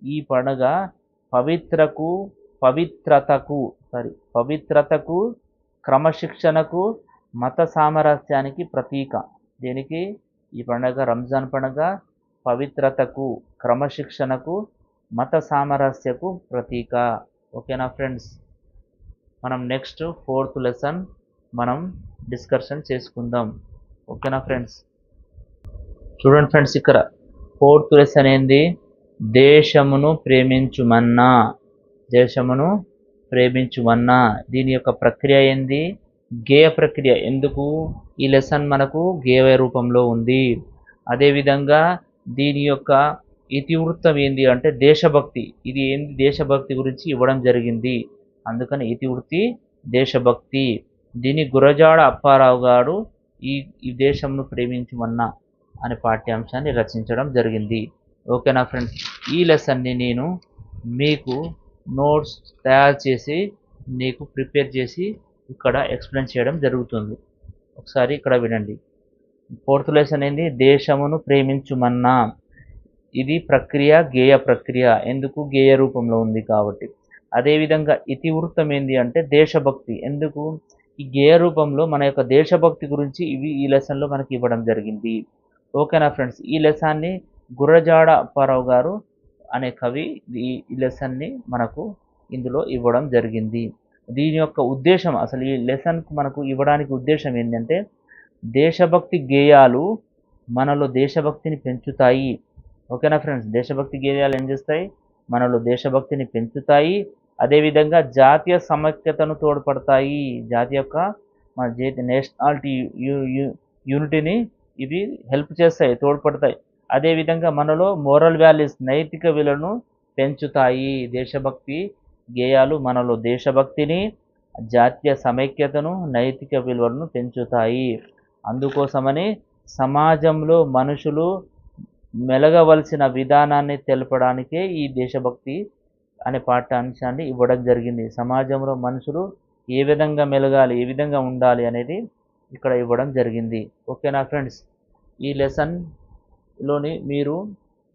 ఈ పండుగ పవిత్రతకు, క్రమశిక్షణకు, మత సామరస్యానికి ప్రతీక. దీనికి ఈ పండుగ, రంజాన్ పండుగ పవిత్రతకు, క్రమశిక్షణకు, మత సామరస్యకు ప్రతీక. ఓకేనా ఫ్రెండ్స్? మనం నెక్స్ట్ 4th లెసన్ మనం డిస్కషన్ చేసుకుందాం. ఓకేనా ఫ్రెండ్స్? చూడండి ఫ్రెండ్స్, ఇక్కడ 4th లెసన్ ఏంది? దేశమును ప్రేమించుమన్నా. దీని యొక్క ప్రక్రియ ఏంది? గేయ ప్రక్రియ. ఎందుకు? ఈ లెసన్ మనకు గేయ రూపంలో ఉంది. అదేవిధంగా దీని యొక్క ఇతివృత్తం ఏంది అంటే దేశభక్తి. ఇది ఏంది? దేశభక్తి గురించి ఇవ్వడం జరిగింది. అందుకని ఇతివృత్తి దేశభక్తి. దీని గురజాడ అప్పారావు గారు ఈ దేశంను ప్రేమించుమన్నా అనే పాఠ్యాంశాన్ని రచించడం జరిగింది. ఓకేనా ఫ్రెండ్స్? ఈ లెసన్ని నేను మీకు నోట్స్ తయారు చేసి నీకు ప్రిపేర్ చేసి ఇక్కడ ఎక్స్ప్లెయిన్ చేయడం జరుగుతుంది. ఒకసారి ఇక్కడ వినండి. 4th లెసన్ ఏంది? దేశమును ప్రేమించుమన్నా. ఇది ప్రక్రియ గేయ ప్రక్రియ ఎందుకు గేయ రూపంలో ఉంది కాబట్టి. అదేవిధంగా ఇతివృత్తం ఏంది అంటే దేశభక్తి ఎందుకు ఈ గేయ రూపంలో మన యొక్క దేశభక్తి గురించి ఈ లెసన్లో మనకి ఇవ్వడం జరిగింది. ఓకేనా ఫ్రెండ్స్, ఈ లెసన్ని గుర్రజాడ అప్పారావు గారు అనే కవి ఈ లెసన్ని మనకు ఇందులో ఇవ్వడం జరిగింది. దీని యొక్క ఉద్దేశం అసలు ఈ లెసన్కు మనకు ఇవ్వడానికి ఉద్దేశం ఏంటంటే దేశభక్తి గేయాలు మనలో దేశభక్తిని పెంచుతాయి. ఓకేనా ఫ్రెండ్స్, దేశభక్తి గేయాలు ఏం చేస్తాయి, మనలో దేశభక్తిని పెంచుతాయి. అదేవిధంగా జాతీయ సమైక్యతను తోడ్పడతాయి. జాతి యొక్క మన నేషనాలిటీ యూనిటీని ఇవి హెల్ప్ చేస్తాయి, తోడ్పడతాయి. అదేవిధంగా మనలో మోరల్ వాల్యూస్ నైతిక విలువలను పెంచుతాయి. దేశభక్తి గేయాలు మనలో దేశభక్తిని, జాతీయ సమైక్యతను, నైతిక విలువలను పెంచుతాయి. అందుకోసమని సమాజంలో మనుషులు మెలగవలసిన విధానాన్ని తెలపడానికే ఈ దేశభక్తి అనే పాఠ్యాంశాన్ని ఇవ్వడం జరిగింది. సమాజంలో మనుషులు ఏ విధంగా మెలగాలి, ఏ విధంగా ఉండాలి అనేది ఇక్కడ ఇవ్వడం జరిగింది. ఓకేనా ఫ్రెండ్స్, ఈ లెసన్లోని మీరు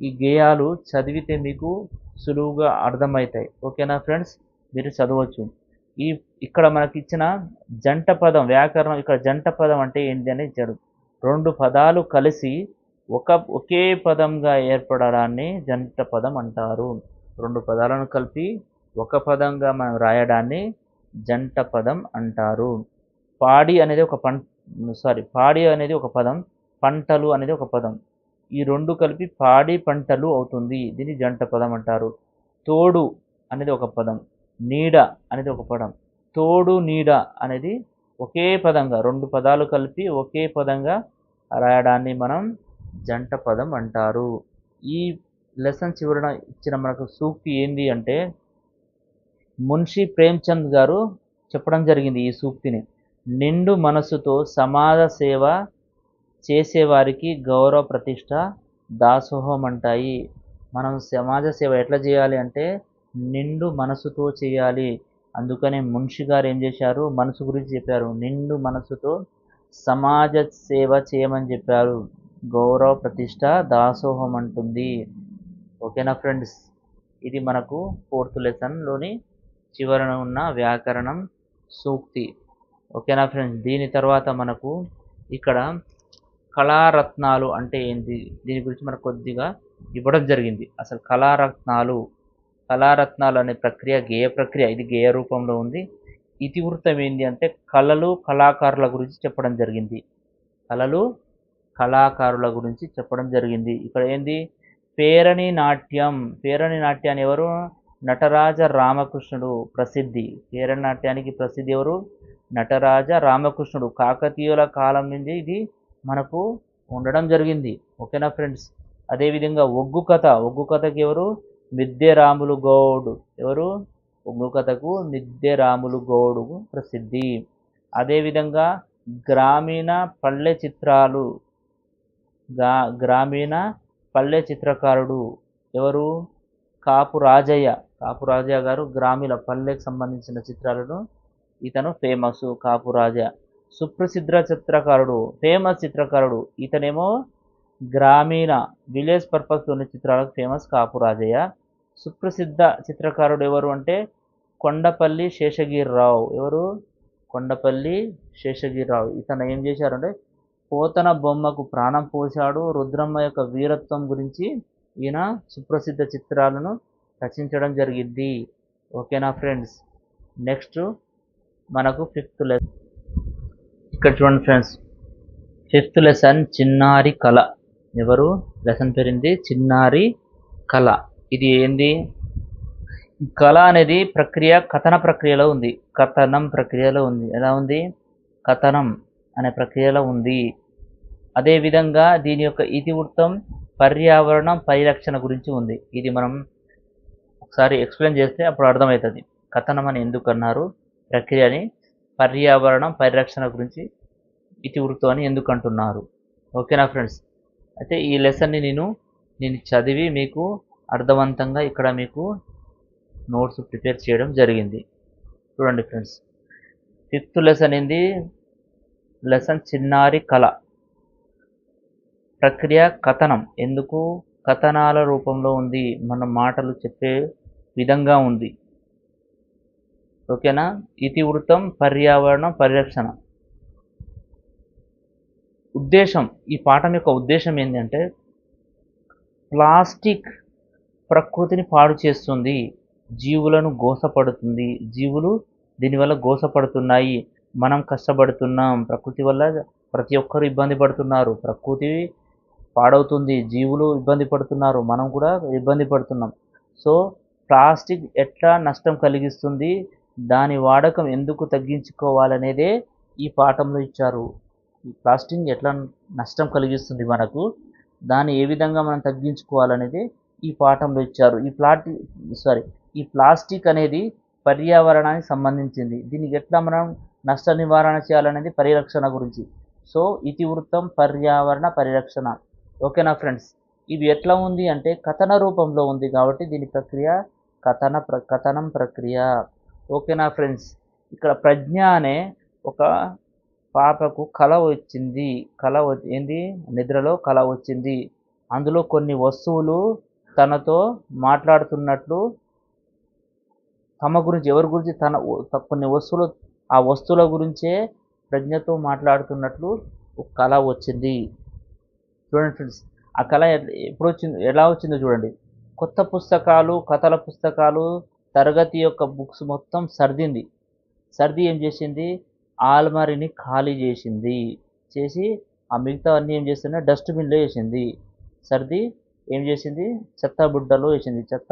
ఈ గేయాలు చదివితే మీకు సులువుగా అర్థమవుతాయి. ఓకేనా ఫ్రెండ్స్, మీరు చదవచ్చు. ఇక్కడ మనకి ఇచ్చిన జంట పదం వ్యాకరణం, ఇక్కడ జంట పదం అంటే ఏంటి అని ఇచ్చాడు. రెండు పదాలు కలిసి ఒకే పదంగా ఏర్పడడాన్ని జంట పదం అంటారు. రెండు పదాలను కలిపి ఒక పదంగా మనం రాయడాన్ని జంట పదం అంటారు. పాడి అనేది ఒక పదం, పంటలు అనేది ఒక పదం. ఈ రెండు కలిపి పాడి పంటలు అవుతుంది. దీన్ని జంట పదం అంటారు. తోడు అనేది ఒక పదం, నీడ అనేది ఒక పదం. తోడు నీడ అనేది ఒకే పదంగా, రెండు పదాలు కలిపి ఒకే పదంగా రాయడాన్ని మనం జంట పదం అంటారు. ఈ లెసన్ చివరన ఇచ్చిన మనకు సూక్తి ఏంది అంటే మున్షి ప్రేమ్చంద్ గారు చెప్పడం జరిగింది. ఈ సూక్తిని నిండు మనసుతో సమాజ సేవ చేసేవారికి గౌరవ ప్రతిష్ట దాసోహం అంటాయి. మనం సమాజ సేవ ఎట్లా చేయాలి అంటే నిండు మనసుతో చేయాలి. అందుకనే మున్షి గారు ఏం చేశారు, మనసు గురించి చెప్పారు. నిండు మనసుతో సమాజ సేవ చేయమని చెప్పారు. గౌరవ ప్రతిష్ట దాసోహం అంటుంది. ఓకేనా ఫ్రెండ్స్, ఇది మనకు 4th లెసన్లోని చివరన ఉన్న వ్యాకరణం సూక్తి. ఓకేనా ఫ్రెండ్స్, దీని తర్వాత మనకు ఇక్కడ కళారత్నాలు అంటే ఏంటి, దీని గురించి మనకు కొద్దిగా ఇవ్వడం జరిగింది. అసలు కళారత్నాలు అనే ప్రక్రియ గేయ ప్రక్రియ, ఇది గేయ రూపంలో ఉంది. ఇతివృత్తం ఏంటి అంటే కళలు కళాకారుల గురించి చెప్పడం జరిగింది. కళలు కళాకారుల గురించి చెప్పడం జరిగింది. ఇక్కడ ఏంది పేరణి నాట్యాన్ని ఎవరు, నటరాజ రామకృష్ణుడు ప్రసిద్ధి. పేరణి నాట్యానికి ప్రసిద్ధి ఎవరు, నటరాజ రామకృష్ణుడు. కాకతీయుల కాలం నుంచి ఇది మనకు ఉండడం జరిగింది. ఓకేనా ఫ్రెండ్స్, అదేవిధంగా ఒగ్గు కథకి ఎవరు, మిద్దె రాములు గౌడ్. ఎవరు, ఒగ్గు కథకు మిద్దె రాములు గౌడు ప్రసిద్ధి. అదేవిధంగా గ్రామీణ పల్లె చిత్రకారుడు ఎవరు, కాపు రాజయ్య గారు. గ్రామీణ పల్లెకి సంబంధించిన చిత్రాలను ఇతను ఫేమస్, కాపు రాజా. సుప్రసిద్ధ చిత్రకారుడు, ఫేమస్ చిత్రకారుడు, ఇతనేమో గ్రామీణ విలేజ్ పర్పస్లోని చిత్రాలకు ఫేమస్ కాపు రాజయ్య. సుప్రసిద్ధ చిత్రకారుడు ఎవరు అంటే కొండపల్లి శేషగిరిరావు. ఎవరు, కొండపల్లి శేషగిరిరావు. ఇతను ఏం చేశారంటే పోతన బొమ్మకు ప్రాణం పోశాడు. రుద్రమ్మ యొక్క వీరత్వం గురించి ఈయన సుప్రసిద్ధ చిత్రాలను రచించడం జరిగింది. ఓకేనా ఫ్రెండ్స్, నెక్స్ట్ మనకు 5th లెసన్. ఇక్కడ చూడండి ఫ్రెండ్స్, 5th లెసన్ చిన్నారి కళ. ఎవరు, లెసన్ పేరింది చిన్నారి కళ. ఇది ఏంది, కళ అనేది ప్రక్రియ కథన ప్రక్రియలో ఉంది. ఎలా ఉంది, కథనం అనే ప్రక్రియలో ఉంది. అదేవిధంగా దీని యొక్క ఇతివృత్తం పర్యావరణం పరిరక్షణ గురించి ఉంది. ఇది మనం ఒకసారి ఎక్స్ప్లెయిన్ చేస్తే అప్పుడు అర్థమవుతుంది కథనం అని ఎందుకు అన్నారు, ప్రక్రియని పర్యావరణం పరిరక్షణ గురించి ఇతివృత్తం అని ఎందుకు అంటున్నారు. ఓకేనా ఫ్రెండ్స్, అయితే ఈ లెసన్ని నేను చదివి మీకు అర్థవంతంగా ఇక్కడ మీకు నోట్స్ ప్రిపేర్ చేయడం జరిగింది. చూడండి ఫ్రెండ్స్, 5th లెసన్ ఏంది, లెసన్ చిన్నారి కళ. ప్రక్రియ కథనం. ఎందుకు కథనాల రూపంలో ఉంది, మన మాటలు చెప్పే విధంగా ఉంది. ఓకేనా. ఇతివృత్తం పర్యావరణ పరిరక్షణ. ఉద్దేశం, ఈ పాఠం యొక్క ఉద్దేశం ఏంటంటే ప్లాస్టిక్ ప్రకృతిని పాడు చేస్తుంది, జీవులను గోసపడుతుంది, జీవులు దీనివల్ల గోసపడుతున్నాయి, మనం కష్టపడుతున్నాం, ప్రకృతి వల్ల ప్రతి ఒక్కరు ఇబ్బంది పడుతున్నారు, ప్రకృతి పాడవుతుంది, జీవులు ఇబ్బంది పడుతున్నారు, మనం కూడా ఇబ్బంది పడుతున్నాం. సో ప్లాస్టిక్ ఎట్లా నష్టం కలిగిస్తుంది, దాని వాడకం ఎందుకు తగ్గించుకోవాలనేదే ఈ పాఠంలో ఇచ్చారు. ఈ ప్లాస్టిక్ ఎట్లా నష్టం కలిగిస్తుంది మనకు, దాన్ని ఏ విధంగా మనం తగ్గించుకోవాలనేది ఈ పాఠంలో ఇచ్చారు. ఈ ప్లాస్టిక్ అనేది పర్యావరణానికి సంబంధించింది, దీనికి ఎట్లా మనం నష్ట నివారణ చేయాలనేది పరిరక్షణ గురించి. సో ఇతివృత్తం పర్యావరణ పరిరక్షణ. ఓకేనా ఫ్రెండ్స్. ఇది ఎట్లా ఉంది అంటే కథన రూపంలో ఉంది కాబట్టి దీని ప్రక్రియ కథనం ప్రక్రియ. ఓకేనా ఫ్రెండ్స్. ఇక్కడ ప్రజ్ఞ అనే ఒక పాపకు కల వచ్చింది, ఏంది, నిద్రలో కల వచ్చింది. అందులో కొన్ని వస్తువులు తనతో మాట్లాడుతున్నట్లు, తమ గురించి, ఎవరి గురించి, కొన్ని వస్తువులు, ఆ వస్తువుల గురించే ప్రజ్ఞతో మాట్లాడుతున్నట్లు ఒక కళ వచ్చింది. చూడండి ఫ్రెండ్స్, ఆ కళ ఎప్పుడు వచ్చింది, ఎలా వచ్చిందో చూడండి. కొత్త పుస్తకాలు, కథల పుస్తకాలు, తరగతి యొక్క బుక్స్ మొత్తం సర్ది ఏం చేసింది, ఆల్మరీని ఖాళీ చేసి ఆ మిగతా అన్నీ ఏం చేసింది, డస్ట్బిన్లో వేసింది. సర్ది ఏం చేసింది, చెత్త బుట్టలో వేసింది, చెత్త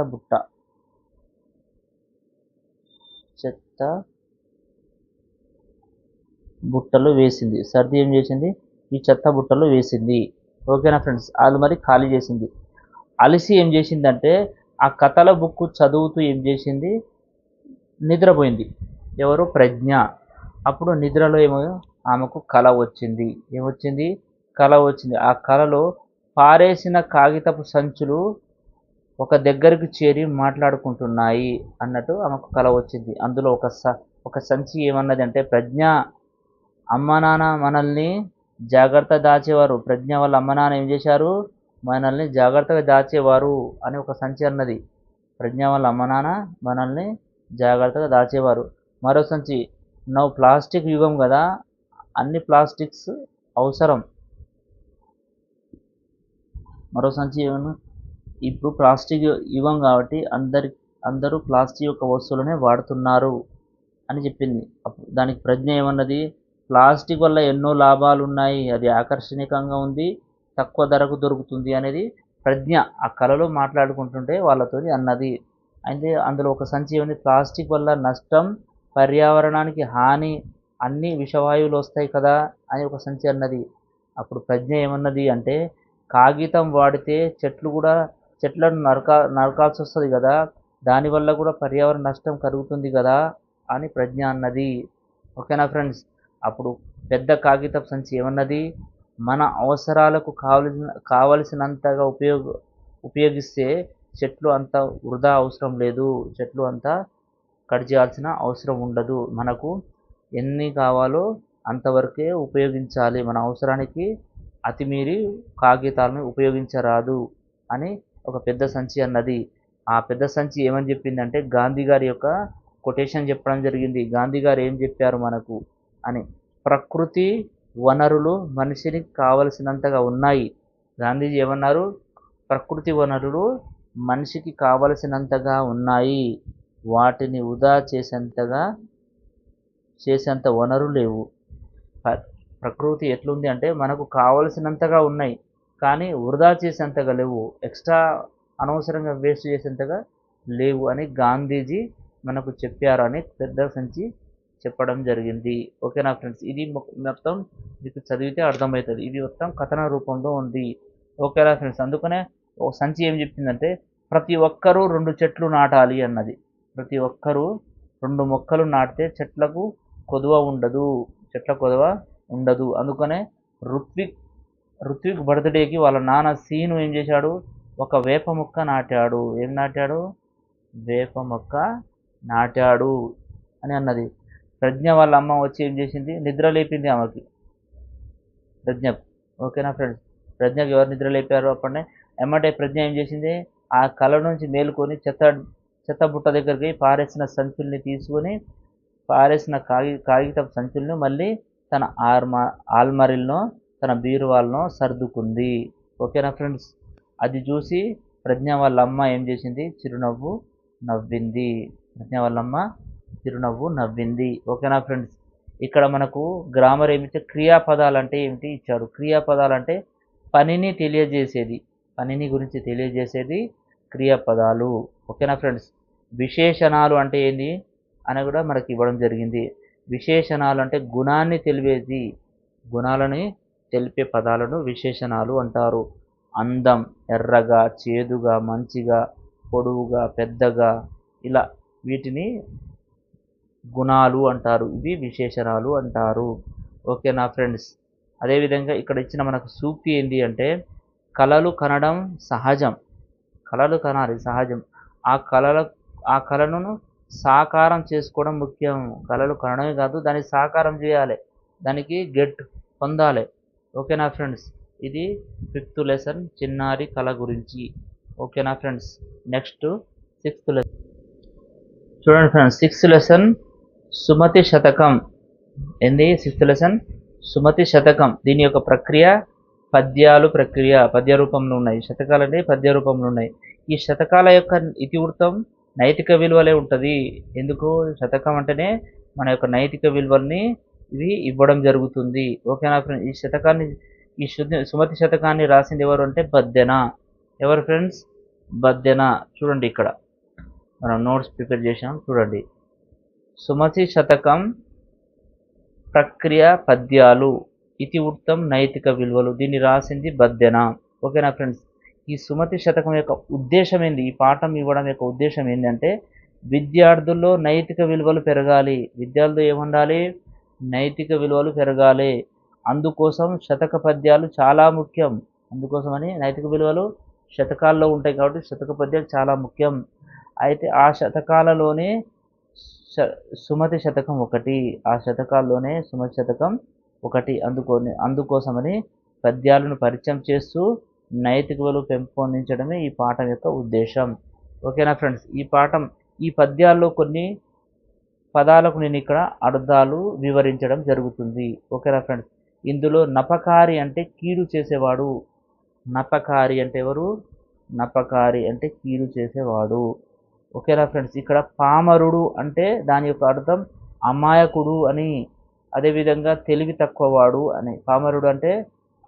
బుట్టలో వేసింది. సర్ది ఏం చేసింది, ఈ చెత్త బుట్టలో వేసింది. ఓకేనా ఫ్రెండ్స్. ఆల్మరీ ఖాళీ చేసింది. అలిసి ఏం చేసిందంటే ఆ కథల బుక్ చదువుతూ ఏం చేసింది, నిద్రపోయింది. ఎవరు, ప్రజ్ఞ. అప్పుడు నిద్రలో ఏమో ఆమెకు కల వచ్చింది. ఏమొచ్చింది, కల వచ్చింది. ఆ కలలో పారేసిన కాగితపు సంచులు ఒక దగ్గరికి చేరి మాట్లాడుకుంటున్నాయి అన్నట్టు ఆమెకు కల వచ్చింది. అందులో ఒక సంచి ఏమన్నది అంటే, ప్రజ్ఞ, అమ్మ నాన్న మనల్ని జాగ్రత్త దాచేవారు, ప్రజ్ఞ వాళ్ళ అమ్మ నాన్న ఏం చేశారు, మనల్ని జాగ్రత్తగా దాచేవారు అని ఒక సంచి అన్నది. ప్రజ్ఞ వాళ్ళ అమ్మ నాన్న మనల్ని జాగ్రత్తగా దాచేవారు. మరో సంచి, నవ్వు ప్లాస్టిక్ యుగం కదా, అన్ని ప్లాస్టిక్స్ అవసరం. మరో సంచి ఏమన్నా, ఇప్పుడు ప్లాస్టిక్ యుగం కాబట్టి అందరూ ప్లాస్టిక్ యొక్క వస్తువులనే వాడుతున్నారు అని చెప్పింది. దానికి ప్రజ్ఞ ఏమన్నది, ప్లాస్టిక్ వల్ల ఎన్నో లాభాలు ఉన్నాయి, అది ఆకర్షణీయంగా ఉంది, తక్కువ ధరకు దొరుకుతుంది అనేది ప్రజ్ఞ ఆ కళలో మాట్లాడుకుంటుంటే వాళ్ళతో అన్నది. అయితే అందులో ఒక సంచి ఏముంది, ప్లాస్టిక్ వల్ల నష్టం, పర్యావరణానికి హాని, అన్ని విషవాయువులు వస్తాయి కదా అని ఒక సంచి అన్నది. అప్పుడు ప్రజ్ఞ ఏమన్నది అంటే, కాగితం వాడితే చెట్లను నరకాల్సి వస్తుంది కదా, దానివల్ల కూడా పర్యావరణ నష్టం కలుగుతుంది కదా అని ప్రజ్ఞ అన్నది. ఓకేనా ఫ్రెండ్స్. అప్పుడు పెద్ద కాగితపు సంచి ఏమన్నది, మన అవసరాలకు కావలసినంతగా ఉపయోగిస్తే చెట్లు అంత వృధా అవసరం లేదు, చెట్లు అంతా కట్ చేయాల్సిన అవసరం ఉండదు, మనకు ఎన్ని కావాలో అంతవరకే ఉపయోగించాలి, మన అవసరానికి అతిమీరి కాగితాలను ఉపయోగించరాదు అని ఒక పెద్ద సంచి అన్నది. ఆ పెద్ద సంచి ఏమని చెప్పిందంటే, గాంధీ గారి యొక్క కొటేషన్ చెప్పడం జరిగింది. గాంధీ గారు ఏం చెప్పారు మనకు అని, ప్రకృతి వనరులు మనిషికి కావలసినంతగా ఉన్నాయి. గాంధీజీ ఏమన్నారు, ప్రకృతి వనరులు మనిషికి కావలసినంతగా ఉన్నాయి, వాటిని వృధా చేసేంత వనరు లేవు. ప్రకృతి ఎట్లుంది అంటే మనకు కావలసినంతగా ఉన్నాయి, కానీ వృధా చేసేంతగా లేవు, ఎక్స్ట్రా అనవసరంగా వేస్ట్ చేసేంతగా లేవు అని గాంధీజీ మనకు చెప్పారు అని పెద్ద సంచి చెప్పడం జరిగింది. ఓకేనా ఫ్రెండ్స్. ఇది మొత్తం మీకు చదివితే అర్థమవుతుంది. ఇది మొత్తం కథన రూపంలో ఉంది. ఓకేనా ఫ్రెండ్స్. అందుకనే ఒక సంచి ఏం చెప్పిందంటే, ప్రతి ఒక్కరూ 2 చెట్లు నాటాలి అన్నది. ప్రతి ఒక్కరూ 2 మొక్కలు నాటితే చెట్లకు కొదువ ఉండదు. అందుకనే ఋత్విక్ బర్త్డేకి వాళ్ళ నాన్న సీను ఏం చేశాడు, ఒక వేప మొక్క నాటాడు. ఏం నాటాడు, వేప మొక్క నాటాడు అని అన్నది. ప్రజ్ఞ వాళ్ళ అమ్మ వచ్చి ఏం చేసింది, నిద్ర లేపింది ఆమెకి, ప్రజ్ఞకు. ఓకేనా ఫ్రెండ్స్. ప్రజ్ఞకు ఎవరు నిద్ర లేపారు, అప్పుడే ఎమ్మటే ప్రజ్ఞ ఏం చేసింది, ఆ కల నుంచి మేలుకొని చెత్తబుట్ట దగ్గరికి పారేసిన సంచుల్ని తీసుకొని పారేసిన కాగితపు సంచుల్ని మళ్ళీ తన ఆల్మరిలో తన బీరువాల్లో సర్దుకుంది. ఓకేనా ఫ్రెండ్స్. అది చూసి ప్రజ్ఞ వాళ్ళ అమ్మ ఏం చేసింది, చిరునవ్వు నవ్వింది. ప్రజ్ఞ వాళ్ళ అమ్మ చిరునవ్వు నవ్వింది. ఓకేనా ఫ్రెండ్స్. ఇక్కడ మనకు గ్రామర్ ఏమిటి, క్రియాపదాలు అంటే ఏమిటి ఇచ్చాడు. క్రియాపదాలు అంటే పనిని తెలియజేసేది, పనిని గురించి తెలియజేసేది క్రియాపదాలు. ఓకేనా ఫ్రెండ్స్. విశేషణాలు అంటే ఏంది అని కూడా మనకి ఇవ్వడం జరిగింది. విశేషణాలు అంటే గుణాన్ని తెలిపేది, గుణాలని తెలిపే పదాలను విశేషణాలు అంటారు. అందం, ఎర్రగా, చేదుగా, మంచిగా, పొడవుగా, పెద్దగా, ఇలా వీటిని గుణాలు అంటారు. ఇవి విశేషణాలు అంటారు. ఓకేనా ఫ్రెండ్స్. అదేవిధంగా ఇక్కడ ఇచ్చిన మనకు సూక్తి ఏంటి అంటే, కళలు కనడం సహజం, కళలు కనాలి సహజం, ఆ కళను సాకారం చేసుకోవడం ముఖ్యం. కళలు కనడమే కాదు, దాన్ని సాకారం చేయాలి, దానికి పొందాలి. ఓకేనా ఫ్రెండ్స్. ఇది 5th లెసన్ చిన్నారి కళ గురించి. ఓకేనా ఫ్రెండ్స్. నెక్స్ట్ 6th లెసన్ చూడండి ఫ్రెండ్స్. 6th లెసన్ సుమతి శతకం. ఏంది 6th లెసన్ సుమతి శతకం. దీని యొక్క ప్రక్రియ పద్యాలు, పద్య రూపంలో ఉన్నాయి. శతకాలు అంటే పద్య రూపంలో ఉన్నాయి. ఈ శతకాల యొక్క ఇతివృత్తం నైతిక విలువలే ఉంటుంది. ఎందుకు, శతకం అంటేనే మన యొక్క నైతిక విలువల్ని ఇవి ఇవ్వడం జరుగుతుంది. ఓకేనా ఫ్రెండ్స్. ఈ శతకాన్ని, ఈ సుమతి శతకాన్ని రాసింది ఎవరు అంటే బద్దెన. ఎవరు ఫ్రెండ్స్, బద్దెన. చూడండి ఇక్కడ మనం నోట్స్ ప్రిపేర్ చేసాం, చూడండి. సుమతి శతకం ప్రక్రియ పద్యాలు, ఇతివృత్తం నైతిక విలువలు. దీన్ని రాసింది బద్దెన. ఓకేనా ఫ్రెండ్స్. ఈ సుమతి శతకం యొక్క ఉద్దేశం ఏంది, ఈ పాఠం ఇవ్వడం యొక్క ఉద్దేశం ఏంటంటే, విద్యార్థుల్లో నైతిక విలువలు పెరగాలి. విద్యార్థులు ఏముండాలి, నైతిక విలువలు పెరగాలి. అందుకోసం శతక పద్యాలు చాలా ముఖ్యం. అందుకోసమని నైతిక విలువలు శతకాల్లో ఉంటాయి కాబట్టి శతక పద్యాలు చాలా ముఖ్యం. అయితే ఆ శతకాలలోనే సుమతి శతకం ఒకటి, ఆ శతకాల్లోనే సుమతి శతకం ఒకటి. అందుకోసమని పద్యాలను పరిచయం చేస్తూ నైతిక విలువలు పెంపొందించడమే ఈ పాఠం యొక్క ఉద్దేశం. ఓకేనా ఫ్రెండ్స్. ఈ పద్యాల్లో కొన్ని పదాలకు నేను ఇక్కడ అర్థాలు వివరించడం జరుగుతుంది. ఓకేనా ఫ్రెండ్స్. ఇందులో నపకారి అంటే కీడు చేసేవాడు. నపకారి అంటే ఎవరు, నపకారి అంటే కీడు చేసేవాడు. ఓకేనా ఫ్రెండ్స్. ఇక్కడ పామరుడు అంటే దాని యొక్క అర్థం అమాయకుడు అని, అదేవిధంగా తెలివి తక్కువవాడు అని. పామరుడు అంటే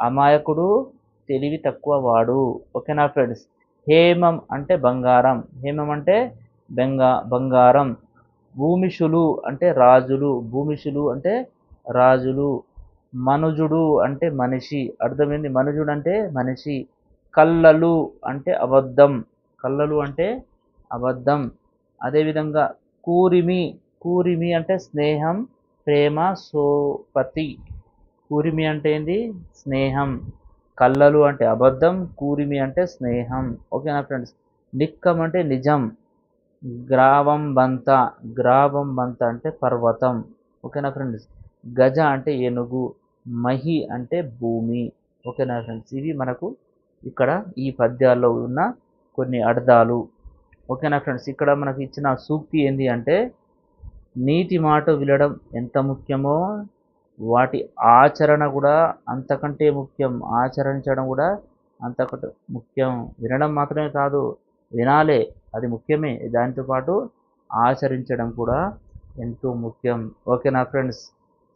అమాయకుడు, తెలివి తక్కువవాడు. ఓకేనా ఫ్రెండ్స్. హేమం అంటే బంగారం, హేమం అంటే బంగారం. భూమిషులు అంటే రాజులు, భూమిషులు అంటే రాజులు. మనుజుడు అంటే మనిషి, అర్థమైంది, మనుజుడు అంటే మనిషి. కల్లలు అంటే అబద్ధం, కల్లలు అంటే అబద్ధం. అదేవిధంగా కూరిమి అంటే స్నేహం, ప్రేమ, సోపతి. కూరిమి అంటే ఏంది, స్నేహం. కల్లలు అంటే అబద్ధం, కూరిమి అంటే స్నేహం. ఓకేనా ఫ్రెండ్స్. నిక్కం అంటే నిజం. గ్రావం బంత అంటే పర్వతం. ఓకేనా ఫ్రెండ్స్. గజ అంటే ఏనుగు, మహి అంటే భూమి. ఓకేనా ఫ్రెండ్స్. ఇవి మనకు ఇక్కడ ఈ పద్యాల్లో ఉన్న కొన్ని అర్థాలు. ఓకేనా ఫ్రెండ్స్. ఇక్కడ మనకు ఇచ్చిన సూక్తి ఏంటి అంటే, నీతి మాట వినడం ఎంత ముఖ్యమో వాటి ఆచరణ కూడా అంతకంటే ముఖ్యం. ఆచరించడం కూడా అంతకంటే ముఖ్యం. వినడం మాత్రమే కాదు, వినాలే, అది ముఖ్యమే. దాంతోపాటు ఆచరించడం కూడా ఎంతో ముఖ్యం. ఓకేనా ఫ్రెండ్స్.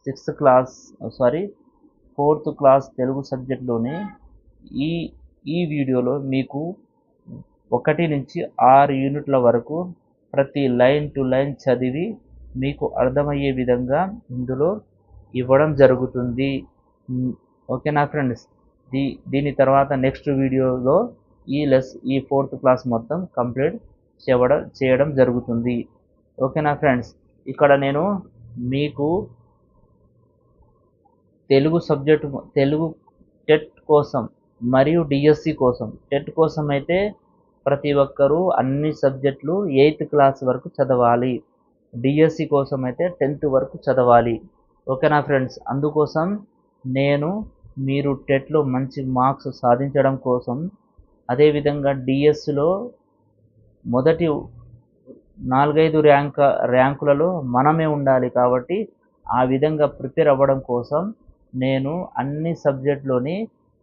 4th క్లాస్ తెలుగు సబ్జెక్ట్లోని ఈ వీడియోలో మీకు 1 నుంచి 6 యూనిట్ల వరకు ప్రతి లైన్ టు లైన్ చదివి మీకు అర్థమయ్యే విధంగా ఇందులో ఇవ్వడం జరుగుతుంది. ఓకేనా ఫ్రెండ్స్. దీని తర్వాత నెక్స్ట్ వీడియోలో ఈ 4th క్లాస్ మొత్తం కంప్లీట్ చేయడం జరుగుతుంది. ఓకేనా ఫ్రెండ్స్. ఇక్కడ నేను మీకు తెలుగు టెట్ కోసం మరియు డిఎస్సి కోసం, టెట్ కోసం అయితే ప్రతి ఒక్కరూ అన్ని సబ్జెక్టులు 8th క్లాస్ వరకు చదవాలి. డిఎస్సి కోసం అయితే 10th వరకు చదవాలి. ఓకేనా ఫ్రెండ్స్. అందుకోసం మీరు టెట్లో మంచి మార్క్స్ సాధించడం కోసం అదేవిధంగా డిఎస్లో మొదటి 4-5 ర్యాంకులలో మనమే ఉండాలి. కాబట్టి ఆ విధంగా ప్రిపేర్ అవ్వడం కోసం నేను అన్ని సబ్జెక్ట్లోని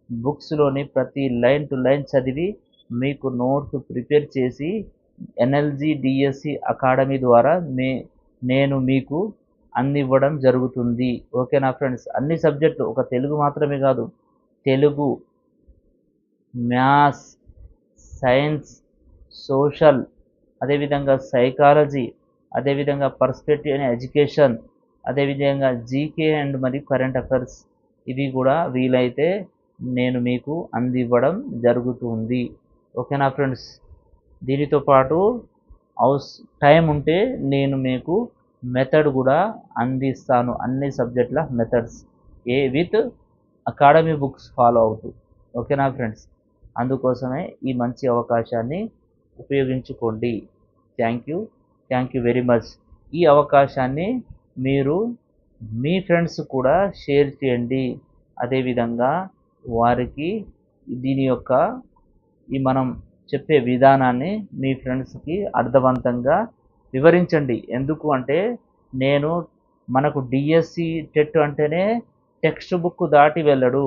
బుక్స్లోని ప్రతి లైన్ టు లైన్ చదివి మీకు నోట్స్ ప్రిపేర్ చేసి ఎన్ఎల్జీ డిఎస్సి అకాడమీ ద్వారా నేను మీకు అందివ్వడం జరుగుతుంది. ఓకేనా ఫ్రెండ్స్? అన్ని సబ్జెక్టులు, ఒక తెలుగు మాత్రమే కాదు, తెలుగు, మ్యాథ్స్, సైన్స్, సోషల్, అదేవిధంగా సైకాలజీ, అదేవిధంగా పర్స్పెక్టివ్ అండ్ ఎడ్యుకేషన్, అదేవిధంగా జీకే అండ్ మరియు కరెంట్ అఫైర్స్, ఇవి కూడా వీలైతే నేను మీకు అందివ్వడం జరుగుతుంది. ఓకేనా ఫ్రెండ్స్? దీనితో పాటు టైం ఉంటే నేను మీకు మెథడ్ కూడా అందిస్తాను, అన్ని సబ్జెక్టుల methods with academy books follow అవుతూ. ఓకేనా ఫ్రెండ్స్? అందుకోసమే ఈ మంచి అవకాశాన్ని ఉపయోగించుకోండి. Thank you very much. ఈ అవకాశాన్ని మీరు మీ ఫ్రెండ్స్ కూడా షేర్ చేయండి. అదేవిధంగా వారికి దీని యొక్క మనం చెప్పే విధానాన్ని మీ ఫ్రెండ్స్కి అర్థవంతంగా వివరించండి. ఎందుకు అంటే మనకు డిఎస్సి టెట్ అంటేనే టెక్స్ట్ బుక్ దాటి వెళ్ళడు.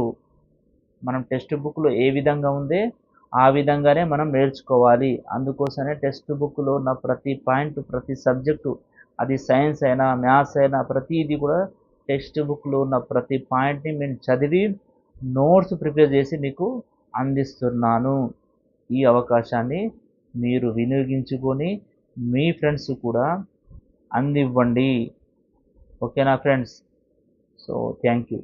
మనం టెక్స్ట్ బుక్లో ఏ విధంగా ఉందే ఆ విధంగానే మనం నేర్చుకోవాలి. అందుకోసమే టెక్స్ట్ బుక్లో ఉన్న ప్రతి పాయింట్, ప్రతి సబ్జెక్టు, అది సైన్స్ అయినా మ్యాథ్స్ అయినా ప్రతిదీ కూడా టెక్స్ట్ బుక్లో ఉన్న ప్రతి పాయింట్ని నేను చదివి నోట్స్ ప్రిపేర్ చేసి మీకు అందిస్తున్నాను. ఈ అవకాశాన్ని మీరు వినియోగించుకొని మీ ఫ్రెండ్స్ కూడా అందివ్వండి. ఓకేనా ఫ్రెండ్స్? So thank you.